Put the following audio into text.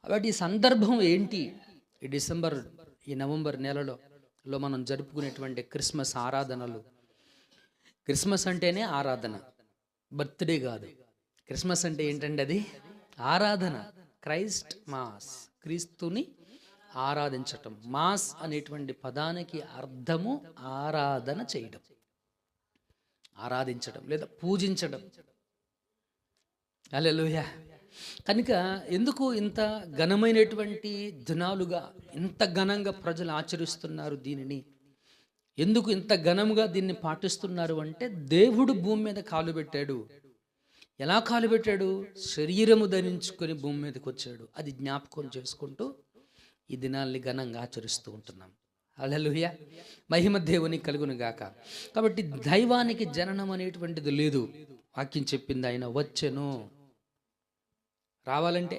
కాబట్టి ఈ సందర్భం ఏంటి? ఈ డిసెంబర్, ఈ నవంబర్ నెలలో మనం జరుపుకునేటువంటి క్రిస్మస్ ఆరాధనలు. క్రిస్మస్ అంటేనే ఆరాధన, బర్త్డే కాదు. క్రిస్మస్ అంటే ఏంటండి? అది ఆరాధన. క్రైస్ట్ మాస్, క్రీస్తుని ఆరాధించటం. మాస్ అనేటువంటి పదానికి అర్థము ఆరాధన చేయడం, ఆరాధించడం లేదా పూజించడం. హల్లెలూయా. కనుక ఎందుకు ఇంత ఘనమైనటువంటి దినాలుగా ఇంత ఘనంగా ప్రజలు ఆచరిస్తున్నారు దీనిని? ఎందుకు ఇంత ఘనంగా దీన్ని పాటిస్తున్నారు అంటే, దేవుడు భూమి మీద కాలు పెట్టాడు. ఎలా కాలు పెట్టాడు? శరీరము ధరించుకొని భూమి మీదకి వచ్చాడు. అది జ్ఞాపకం చేసుకుంటూ ఈ దినాల్ని ఘనంగా ఆచరిస్తూ ఉంటున్నాం. హల్లెలూయా. మహిమ దేవునికి కలుగును గాక. కాబట్టి దైవానికి జననం అనేటువంటిది లేదు. వాక్యం చెప్పింది ఆయన వచ్చెను. రావాలంటే